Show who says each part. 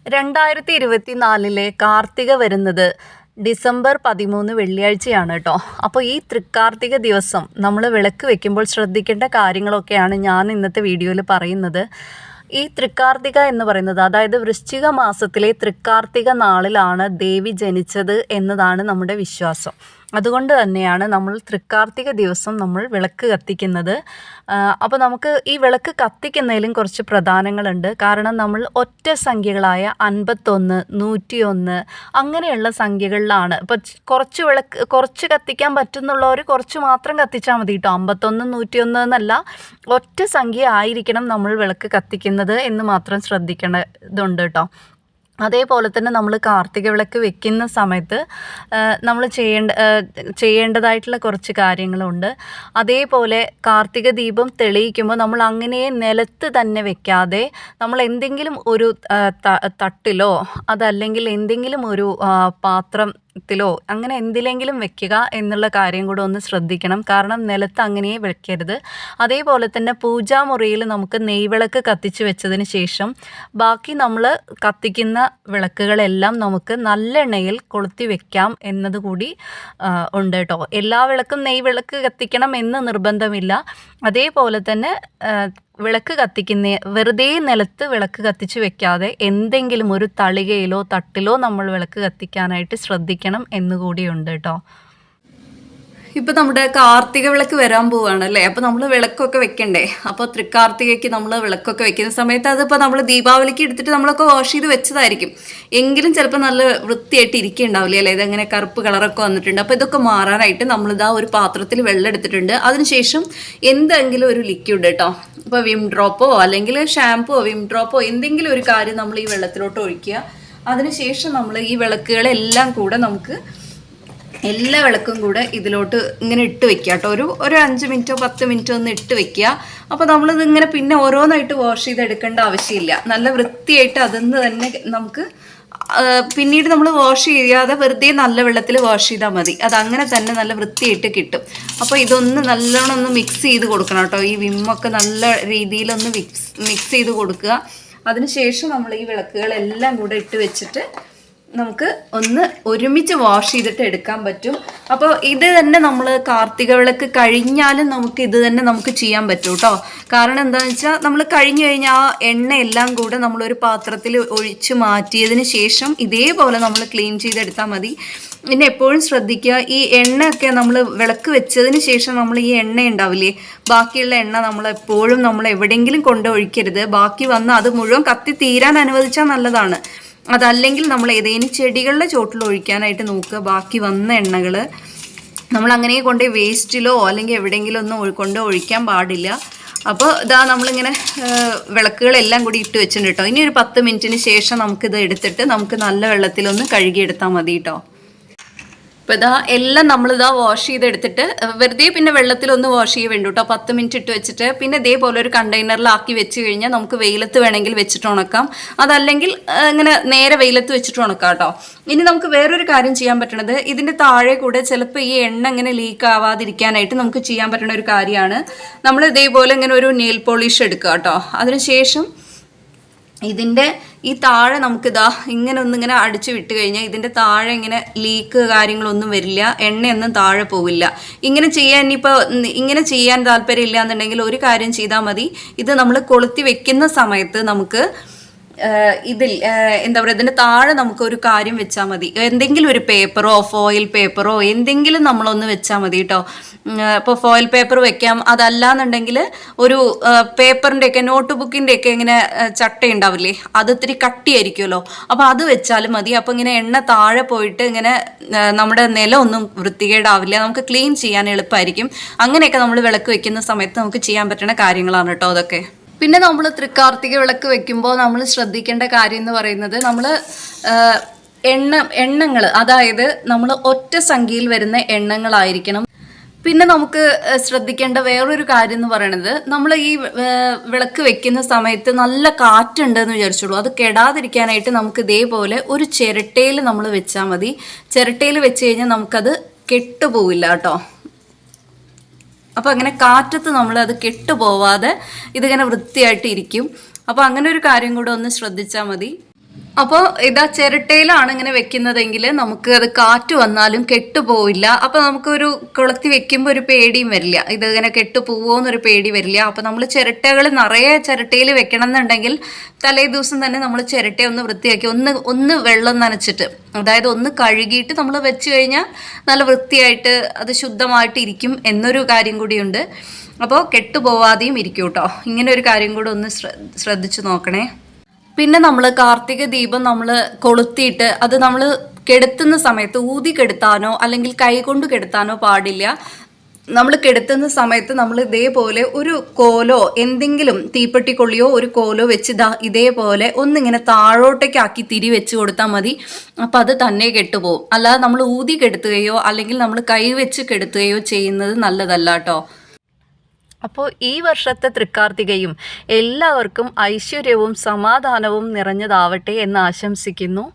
Speaker 1: 2024 കാർത്തിക വരുന്നത് ഡിസംബർ 13 വെള്ളിയാഴ്ചയാണ് കേട്ടോ. അപ്പോൾ ഈ തൃക്കാർത്തിക ദിവസം നമ്മൾ വിളക്ക് വെക്കുമ്പോൾ ശ്രദ്ധിക്കേണ്ട കാര്യങ്ങളൊക്കെയാണ് ഞാൻ ഇന്നത്തെ വീഡിയോയിൽ പറയുന്നത്. ഈ തൃക്കാർത്തിക എന്ന് പറയുന്നത്, അതായത് വൃശ്ചിക മാസത്തിലെ തൃക്കാർത്തിക നാളിലാണ് ദേവി ജനിച്ചത് എന്നതാണ് നമ്മുടെ വിശ്വാസം. അതുകൊണ്ട് തന്നെയാണ് നമ്മൾ തൃക്കാർത്തിക ദിവസം നമ്മൾ വിളക്ക് കത്തിക്കുന്നത്. അപ്പോൾ നമുക്ക് ഈ വിളക്ക് കത്തിക്കുന്നതിലും കുറച്ച് പ്രധാനങ്ങളുണ്ട്. കാരണം നമ്മൾ ഒറ്റ സംഖ്യകളായ 51, 101 അങ്ങനെയുള്ള സംഖ്യകളിലാണ്. ഇപ്പോൾ കുറച്ച് കത്തിക്കാൻ പറ്റുന്നുള്ളവർ കുറച്ച് മാത്രം കത്തിച്ചാൽ മതി കേട്ടോ. 51, 101 എന്നല്ല, ഒറ്റ സംഖ്യ ആയിരിക്കണം നമ്മൾ വിളക്ക് കത്തിക്കുന്നത് എന്ന് മാത്രം ശ്രദ്ധിക്കേണ്ടതുണ്ട് കേട്ടോ. അതേപോലെ തന്നെ നമ്മൾ കാർത്തിക വിളക്ക് വെക്കുന്ന സമയത്ത് നമ്മൾ ചെയ്യേണ്ടതായിട്ടുള്ള കുറച്ച് കാര്യങ്ങളുണ്ട്. അതേപോലെ കാർത്തിക ദീപം തെളിയിക്കുമ്പോൾ നമ്മൾ അങ്ങനെ നിലത്ത് തന്നെ വെക്കാതെ നമ്മൾ എന്തെങ്കിലും ഒരു തട്ടിലോ അതല്ലെങ്കിൽ എന്തെങ്കിലും ഒരു പാത്രത്തിലോ അങ്ങനെ എന്തിലെങ്കിലും വെക്കുക എന്നുള്ള കാര്യം കൂടെ ഒന്ന് ശ്രദ്ധിക്കണം. കാരണം നിലത്ത് അങ്ങനെ വെക്കരുത്. അതേപോലെ തന്നെ പൂജാമുറിയിൽ നമുക്ക് നെയ്വിളക്ക് കത്തിച്ച് വെച്ചതിന് ശേഷം ബാക്കി നമ്മൾ കത്തിക്കുന്ന വിളക്കുകളെല്ലാം നമുക്ക് നല്ലെണ്ണയിൽ കൊളുത്തി വെക്കാം എന്നതുകൂടി ഉണ്ട് കേട്ടോ. എല്ലാ വിളക്കും നെയ്വിളക്ക് കത്തിക്കണം എന്ന് നിർബന്ധമില്ല. അതേപോലെ തന്നെ വിളക്ക് വെറുതെ നിലത്ത് വിളക്ക് കത്തിച്ച് വെക്കാതെ എന്തെങ്കിലും ഒരു തളികയിലോ തട്ടിലോ നമ്മൾ വിളക്ക് കത്തിക്കാനായിട്ട് ശ്രദ്ധിക്കണം എന്നുകൂടിയുണ്ട് കേട്ടോ. ഇപ്പം നമ്മുടെ കാർത്തിക വിളക്ക് വരാൻ പോവുകയാണല്ലേ. അപ്പോൾ നമ്മൾ വിളക്കൊക്കെ വെക്കണ്ടേ. അപ്പോൾ തൃക്കാർത്തികയ്ക്ക് നമ്മൾ വിളക്കൊക്കെ വെക്കുന്ന സമയത്ത് അതിപ്പോൾ നമ്മൾ ദീപാവലിക്ക് എടുത്തിട്ട് നമ്മളൊക്കെ വാഷ് ചെയ്ത് വെച്ചതായിരിക്കും. എങ്കിലും ചിലപ്പോൾ നല്ല വൃത്തിയായിട്ട് ഇരിക്കുന്നുണ്ടാവില്ല അല്ലേ. ഇതങ്ങനെ കറുപ്പ് കളറൊക്കെ വന്നിട്ടുണ്ട്. അപ്പോൾ ഇതൊക്കെ മാറാനായിട്ട് നമ്മളിതാ ഒരു പാത്രത്തിൽ വെള്ളം എടുത്തിട്ടുണ്ട്. അതിനുശേഷം എന്തെങ്കിലും ഒരു ലിക്വിഡ് കേട്ടോ, ഇപ്പോൾ വിം ഡ്രോപ്പോ അല്ലെങ്കിൽ ഷാമ്പുവോ വിം ഡ്രോപ്പോ എന്തെങ്കിലും ഒരു കാര്യം നമ്മൾ ഈ വെള്ളത്തിലോട്ട് ഒഴിക്കുക. അതിനുശേഷം നമ്മൾ ഈ വിളക്കുകളെല്ലാം കൂടെ എല്ലാ വിളക്കും കൂടെ ഇതിലോട്ട് ഇങ്ങനെ ഇട്ട് വെക്കുക കേട്ടോ. ഒരു 5 മിനിറ്റോ 10 മിനിറ്റോ ഒന്ന് ഇട്ട് വെക്കുക. അപ്പോൾ നമ്മളിത് ഇങ്ങനെ പിന്നെ ഓരോന്നായിട്ട് വാഷ് ചെയ്തെടുക്കേണ്ട ആവശ്യമില്ല. നല്ല വൃത്തിയായിട്ട് അതെന്ന് തന്നെ നമുക്ക് പിന്നീട് നമ്മൾ വാഷ് ചെയ്യാതെ വെറുതെ നല്ല വെള്ളത്തിൽ വാഷ് ചെയ്താൽ മതി. അതങ്ങനെ തന്നെ നല്ല വൃത്തിയായിട്ട് കിട്ടും. അപ്പോൾ ഇതൊന്ന് നല്ലോണം ഒന്ന് മിക്സ് ചെയ്ത് കൊടുക്കണം കേട്ടോ. ഈ വിമ്മൊക്കെ നല്ല രീതിയിലൊന്ന് മിക്സ് ചെയ്ത് കൊടുക്കുക. അതിനുശേഷം നമ്മൾ ഈ വിളക്കുകളെല്ലാം കൂടെ ഇട്ട് വെച്ചിട്ട് നമുക്ക് ഒന്ന് ഒരുമിച്ച് വാഷ് ചെയ്തിട്ട് എടുക്കാൻ പറ്റും. അപ്പോൾ ഇത് തന്നെ നമ്മൾ കാർത്തിക വിളക്ക് കഴിഞ്ഞാലും നമുക്ക് ഇത് തന്നെ നമുക്ക് ചെയ്യാൻ പറ്റും കേട്ടോ. കാരണം എന്താണെന്ന് വെച്ചാൽ നമ്മൾ കഴിഞ്ഞ് കഴിഞ്ഞാൽ ആ എണ്ണയെല്ലാം കൂടെ നമ്മളൊരു പാത്രത്തിൽ ഒഴിച്ച് മാറ്റിയതിന് ശേഷം ഇതേപോലെ നമ്മൾ ക്ലീൻ ചെയ്തെടുത്താൽ മതി. പിന്നെ എപ്പോഴും ശ്രദ്ധിക്കുക, ഈ എണ്ണയൊക്കെ നമ്മൾ വിളക്ക് വെച്ചതിന് ശേഷം നമ്മൾ ഈ എണ്ണ ഉണ്ടാവില്ലേ, ബാക്കിയുള്ള എണ്ണ നമ്മൾ എവിടെയെങ്കിലും ഒഴിക്കരുത്. ബാക്കി വന്ന് അത് മുഴുവൻ കത്തി തീരാൻ അനുവദിച്ചാൽ നല്ലതാണ്. അതല്ലെങ്കിൽ നമ്മൾ ഏതെങ്കിലും ചെടികളുടെ ചോട്ടിൽ ഒഴിക്കാനായിട്ട് നോക്കുക. ബാക്കി വന്ന എണ്ണകൾ നമ്മളങ്ങനെ കൊണ്ട് വേസ്റ്റിലോ അല്ലെങ്കിൽ എവിടെയെങ്കിലും ഒന്നും ഒഴിക്കാൻ പാടില്ല. അപ്പോൾ ഇതാ നമ്മളിങ്ങനെ വിളക്കുകളെല്ലാം കൂടി ഇട്ട് വെച്ചിട്ടുണ്ട് കേട്ടോ. ഇനി ഒരു 10 മിനിറ്റിന് ശേഷം നമുക്കിത് എടുത്തിട്ട് നമുക്ക് നല്ല വെള്ളത്തിലൊന്ന് കഴുകിയെടുത്താൽ മതി കേട്ടോ. അപ്പോൾ ഇതാ എല്ലാം നമ്മളിതാ വാഷ് ചെയ്തെടുത്തിട്ട് വെറുതെ പിന്നെ വെള്ളത്തിലൊന്ന് വാഷ് ചെയ്യാൻ വേണ്ടി കേട്ടോ. 10 മിനിറ്റ് ഇട്ട് വെച്ചിട്ട് പിന്നെ ഇതേപോലെ ഒരു കണ്ടെയ്നറിലാക്കി വെച്ച് കഴിഞ്ഞാൽ നമുക്ക് വെയിലത്ത് വേണമെങ്കിൽ വെച്ചിട്ട് ഉണക്കാം. അതല്ലെങ്കിൽ ഇങ്ങനെ നേരെ വെയിലത്ത് വെച്ചിട്ട് ഉണക്കാം കേട്ടോ. ഇനി നമുക്ക് വേറൊരു കാര്യം ചെയ്യാൻ പറ്റണത്, ഇതിൻ്റെ താഴെ കൂടെ ചിലപ്പോൾ ഈ എണ്ണ ഇങ്ങനെ ലീക്ക് ആവാതിരിക്കാനായിട്ട് നമുക്ക് ചെയ്യാൻ പറ്റുന്ന ഒരു കാര്യമാണ്, നമ്മൾ ഇതേപോലെ ഇങ്ങനെ ഒരു നെയിൽ പോളിഷ് എടുക്കുക കേട്ടോ. അതിനുശേഷം ഇതിൻ്റെ ഈ താഴെ നമുക്കിതാ ഇങ്ങനെ അടിച്ചു വിട്ട് കഴിഞ്ഞാൽ ഇതിൻ്റെ താഴെ ഇങ്ങനെ ലീക്ക് കാര്യങ്ങളൊന്നും വരില്ല, എണ്ണയൊന്നും താഴെ പോവില്ല. ഇങ്ങനെ ചെയ്യാൻ താല്പര്യം ഇല്ല എന്നുണ്ടെങ്കിൽ ഒരു കാര്യം ചെയ്താൽ മതി. ഇത് നമ്മൾ കൊളുത്തി വെക്കുന്ന സമയത്ത് നമുക്ക് എന്താ പറയുക, ഇതിൻ്റെ താഴെ നമുക്കൊരു കാര്യം വെച്ചാൽ മതി. എന്തെങ്കിലും ഒരു പേപ്പറോ ഫോയിൽ പേപ്പറോ എന്തെങ്കിലും നമ്മളൊന്ന് വെച്ചാൽ മതി കേട്ടോ. ഇപ്പോൾ ഫോയിൽ പേപ്പർ വെക്കാം. അതല്ലാന്നുണ്ടെങ്കിൽ ഒരു പേപ്പറിൻ്റെയൊക്കെ നോട്ട് ബുക്കിൻ്റെയൊക്കെ ഇങ്ങനെ ചട്ട ഉണ്ടാവില്ലേ, അത് ഇത്തിരി കട്ടിയായിരിക്കുമല്ലോ, അപ്പോൾ അത് വെച്ചാലും മതി. അപ്പോൾ ഇങ്ങനെ എണ്ണ താഴെ പോയിട്ട് ഇങ്ങനെ നമ്മുടെ നിലമൊന്നും വൃത്തികേടാവില്ല, നമുക്ക് ക്ലീൻ ചെയ്യാൻ എളുപ്പമായിരിക്കും. അങ്ങനെയൊക്കെ നമ്മൾ വിളക്ക് വെക്കുന്ന സമയത്ത് നമുക്ക് ചെയ്യാൻ പറ്റുന്ന കാര്യങ്ങളാണ് കേട്ടോ അതൊക്കെ. പിന്നെ നമ്മൾ തൃക്കാർത്തിക വിളക്ക് വെക്കുമ്പോൾ നമ്മൾ ശ്രദ്ധിക്കേണ്ട കാര്യം എന്ന് പറയുന്നത്, നമ്മൾ എണ്ണങ്ങൾ, അതായത് നമ്മൾ ഒറ്റ സംഖ്യയിൽ വരുന്ന എണ്ണങ്ങളായിരിക്കണം. പിന്നെ നമുക്ക് ശ്രദ്ധിക്കേണ്ട വേറൊരു കാര്യം എന്ന് പറയുന്നത്, നമ്മൾ ഈ വിളക്ക് വെക്കുന്ന സമയത്ത് നല്ല കാറ്റുണ്ടെന്ന് വിചാരിച്ചോളൂ, അത് കെടാതിരിക്കാനായിട്ട് നമുക്ക് ഇതേപോലെ ഒരു ചിരട്ടയിൽ നമ്മൾ വെച്ചാൽ മതി. ചിരട്ടയിൽ വെച്ച് കഴിഞ്ഞാൽ നമുക്കത് കെട്ടുപോവില്ല കേട്ടോ. അപ്പോൾ അങ്ങനെ കാറ്റത്ത് നമ്മളത് കെട്ടുപോവാതെ ഇതിങ്ങനെ വൃത്തിയായിട്ട് ഇരിക്കും. അപ്പോൾ അങ്ങനെ ഒരു കാര്യം കൂടെ ഒന്ന് ശ്രദ്ധിച്ചാൽ മതി. അപ്പോൾ ഇതാ ചിരട്ടയിലാണ് ഇങ്ങനെ വെക്കുന്നതെങ്കിൽ നമുക്ക് അത് കാറ്റ് വന്നാലും കെട്ടുപോവില്ല. അപ്പോൾ നമുക്കൊരു കൊളുത്തി വെക്കുമ്പോൾ ഒരു പേടിയും വരില്ല, ഇതിങ്ങനെ കെട്ടുപോകുമോ എന്നൊരു പേടി വരില്ല. അപ്പോൾ നമ്മൾ ചിരട്ടകൾ നിറയെ ചിരട്ടയിൽ വെക്കണം എന്നുണ്ടെങ്കിൽ തലേ ദിവസം തന്നെ നമ്മൾ ചിരട്ടയെ ഒന്ന് വൃത്തിയാക്കി ഒന്ന് വെള്ളം നനച്ചിട്ട്, അതായത് ഒന്ന് കഴുകിയിട്ട് നമ്മൾ വെച്ച് കഴിഞ്ഞാൽ നല്ല വൃത്തിയായിട്ട് അത് ശുദ്ധമായിട്ട് ഇരിക്കും എന്നൊരു കാര്യം കൂടിയുണ്ട്. അപ്പോൾ കെട്ടുപോവാതെയും ഇരിക്കും കേട്ടോ. ഇങ്ങനെ ഒരു കാര്യം കൂടെ ഒന്ന് ശ്രദ്ധിച്ചു നോക്കണേ. പിന്നെ നമ്മൾ കാർത്തിക ദീപം നമ്മൾ കൊളുത്തിയിട്ട് അത് നമ്മൾ കെടുത്തുന്ന സമയത്ത് ഊതി കെടുത്താനോ അല്ലെങ്കിൽ കൈ കൊണ്ട് കെടുത്താനോ പാടില്ല. നമ്മൾ കെടുത്തുന്ന സമയത്ത് നമ്മൾ ഇതേപോലെ ഒരു കോലോ എന്തെങ്കിലും തീപ്പെട്ടിക്കൊള്ളിയോ ഒരു കോലോ വെച്ച് ഇതേപോലെ ഒന്നിങ്ങനെ താഴോട്ടേക്കാക്കി തിരി വെച്ച് കൊടുത്താൽ മതി. അപ്പം അത് തന്നെ കെട്ടുപോകും. അല്ലാതെ നമ്മൾ ഊതി കെടുത്തുകയോ അല്ലെങ്കിൽ നമ്മൾ കൈ വെച്ച് കെടുത്തുകയോ ചെയ്യുന്നത് നല്ലതല്ല കേട്ടോ. അപ്പോൾ ഈ വർഷത്തെ തൃക്കാർത്തികയും എല്ലാവർക്കും ഐശ്വര്യവും സമാധാനവും നിറഞ്ഞതാവട്ടെ എന്ന് ആശംസിക്കുന്നു.